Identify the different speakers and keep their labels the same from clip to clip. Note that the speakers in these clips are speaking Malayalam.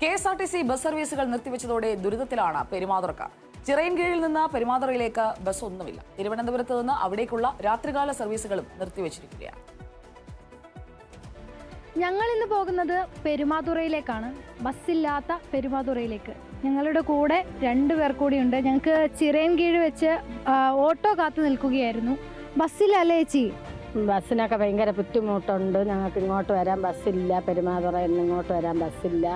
Speaker 1: KSRTC ബസ് സർവീസുകൾ നിർത്തിവെച്ചതോടെ ദുരിതത്തിലാണ് പെരുമാതുറക്കാർ. ചിറയൻകീഴിൽ നിന്ന് പെരുമാതുറയിലേക്ക് ബസ് ഒന്നുമില്ല. തിരുവനന്തപുരത്ത് നിന്ന് അവിടേക്കുള്ള രാത്രികാല സർവീസുകളും നിർത്തിവെച്ചിരിക്കുകയാണ്.
Speaker 2: ഞങ്ങൾ ഇന്ന് പോകുന്നത് പെരുമാതുറയിലേക്കാണ്. ബസ്സില്ലാത്ത പെരുമാതുറയിലേക്ക്. ഞങ്ങളുടെ കൂടെ 2 പേർ കൂടിയുണ്ട്. ഞങ്ങൾക്ക് ചിറയൻകീഴ് വെച്ച് ഓട്ടോ കാത്തു നിൽക്കുകയായിരുന്നു. ബസ്സിലല്ലേ ചേച്ചി?
Speaker 3: ബസ്സിനൊക്കെ ഭയങ്കര ബുദ്ധിമുട്ടുണ്ട്. ഞങ്ങൾക്ക് ഇങ്ങോട്ട് വരാൻ ബസ്സില്ല. പെരുമാതുറയിൽ നിന്ന് ഇങ്ങോട്ട് വരാൻ ബസ്സില്ല.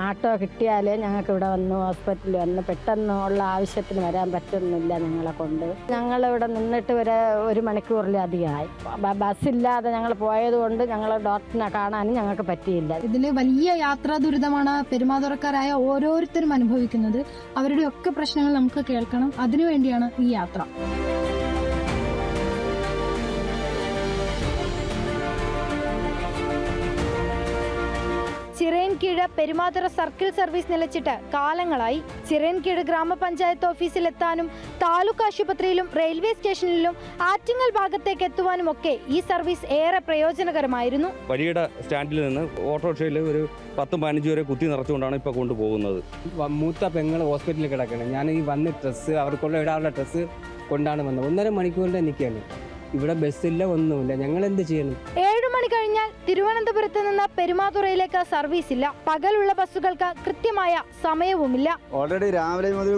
Speaker 3: ആട്ടോ കിട്ടിയാലേ ഞങ്ങൾക്ക് ഇവിടെ വന്ന് ഹോസ്പിറ്റലിൽ വന്ന് പെട്ടെന്നുള്ള ആവശ്യത്തിന് വരാൻ പറ്റുന്നില്ല ഞങ്ങളെ കൊണ്ട്. ഞങ്ങളിവിടെ നിന്നിട്ട് ഒരു മണിക്കൂറിലധികമായി. ബസ്സില്ലാതെ ഞങ്ങൾ പോയതുകൊണ്ട് ഞങ്ങൾ ഡോക്ടറിനെ കാണാനും ഞങ്ങൾക്ക് പറ്റിയില്ല.
Speaker 2: ഇതിന് വലിയ യാത്രാ ദുരിതമാണ് പെരുമാതുറക്കാരായ ഓരോരുത്തരും അനുഭവിക്കുന്നത്. അവരുടെ ഒക്കെ പ്രശ്നങ്ങൾ നമുക്ക് കേൾക്കണം. അതിനുവേണ്ടിയാണ് ഈ യാത്ര. ചിറയൻകീഴ് പെരുമാതുറ സർക്കിൾ സർവീസ് നിലച്ചിട്ട് കാലങ്ങളായി. ചിറയൻകീഴ് ഗ്രാമപഞ്ചായത്ത് ഓഫീസിലെത്താനും താലൂക്ക് ആശുപത്രിയിലും റെയിൽവേ സ്റ്റേഷനിലും ആറ്റിങ്ങൽ ഭാഗത്തേക്ക് എത്തുവാനുമൊക്കെ ഈ സർവീസ് ഏറെ പ്രയോജനകരമായിരുന്നു.
Speaker 4: വഴിയുടെ സ്റ്റാൻഡിൽ നിന്ന് ഓട്ടോറിക്ഷയിൽ ഒരു 10-15 വരെ കുത്തി നിറച്ചുകൊണ്ടാണ് ഇപ്പോൾ കൊണ്ടുപോകുന്നത്.
Speaker 5: മൂത്ത പെങ്ങൾ ഹോസ്പിറ്റലിൽ കിടക്കണം. ഞാൻ ഈ വന്ന് ഡ്രസ്സ് അവർക്കുള്ള ഇടാനുള്ള ഡ്രസ്സ് കൊണ്ടാണ് വന്നത്. 1.5 മണിക്കൂറിൻ്റെ നിൽക്കുകയാണ്. ഇവിടെ ബസ്സില്ല, ഒന്നുമില്ല. ഞങ്ങൾ എന്ത് ചെയ്യണം?
Speaker 2: 7 മണി കഴിഞ്ഞാൽ തിരുവനന്തപുരത്ത് നിന്ന് പെരുമാതുറയിലേക്ക് സർവീസ് ഇല്ല. പകലുള്ള ബസ്സുകൾക്ക് കൃത്യമായ സമയവുമില്ല.
Speaker 6: ഓൾറെഡി രാവിലെ മുതൽ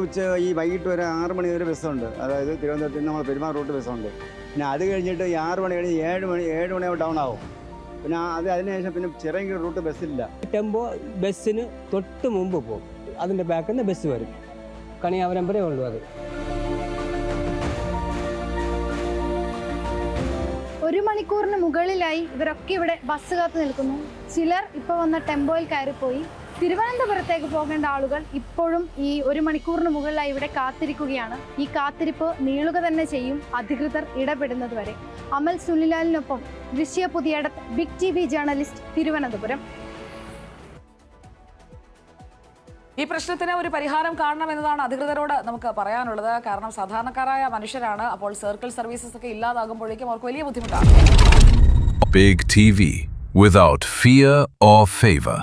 Speaker 6: ഈ വൈകിട്ട് വരെ 6 മണി വരെ ബസ്സുണ്ട്. അതായത് തിരുവനന്തപുരത്ത് നമ്മൾ പെരുമാ റൂട്ട് ബസ്സുണ്ട്. പിന്നെ അത് കഴിഞ്ഞിട്ട് 6 മണി കഴിഞ്ഞ് 7 മണിയാവും ഡൗൺ ആവും. പിന്നെ അതിനുശേഷം പിന്നെ ചിറയൻകീഴ് റൂട്ട് ബസ്സില്ല.
Speaker 5: ടെമ്പോ ബസ്സിന് തൊട്ട് മുമ്പ് പോകും. അതിൻ്റെ ബാക്കിൽ നിന്ന് ബസ് വരും. കണിയാവരം വരെ ഉള്ളൂ. അത്
Speaker 2: 1 മണിക്കൂറിന് മുകളിലായി ഇവരൊക്കെ ഇവിടെ ബസ് കാത്ത് നിൽക്കുന്നു. ചിലർ ഇപ്പോൾ വന്ന ടെമ്പോയിൽ കയറിപ്പോയി. തിരുവനന്തപുരത്തേക്ക് പോകേണ്ട ആളുകൾ ഇപ്പോഴും ഈ 1 മണിക്കൂറിന് മുകളിലായി ഇവിടെ കാത്തിരിക്കുകയാണ്. ഈ കാത്തിരിപ്പ് നീളുക തന്നെ ചെയ്യും, അധികൃതർ ഇടപെടുന്നത് വരെ. അമൽ സുനിലാലിനൊപ്പം Drishya Puthiyadath, big TV journalist, Thiruvananthapuram.
Speaker 1: ഈ പ്രശ്നത്തിന് ഒരു പരിഹാരം കാണണമെന്നതാണ് അധികൃതരോട് നമുക്ക് പറയാനുള്ളത്. കാരണം സാധാരണക്കാരായ മനുഷ്യരാണ്. അപ്പോൾ സർക്കിൾ സർവീസസ് ഒക്കെ ഇല്ലാതാകുമ്പോഴേക്കും അവർക്ക് വലിയ ബുദ്ധിമുട്ടാണ്.
Speaker 7: Big TV, without fear or favor.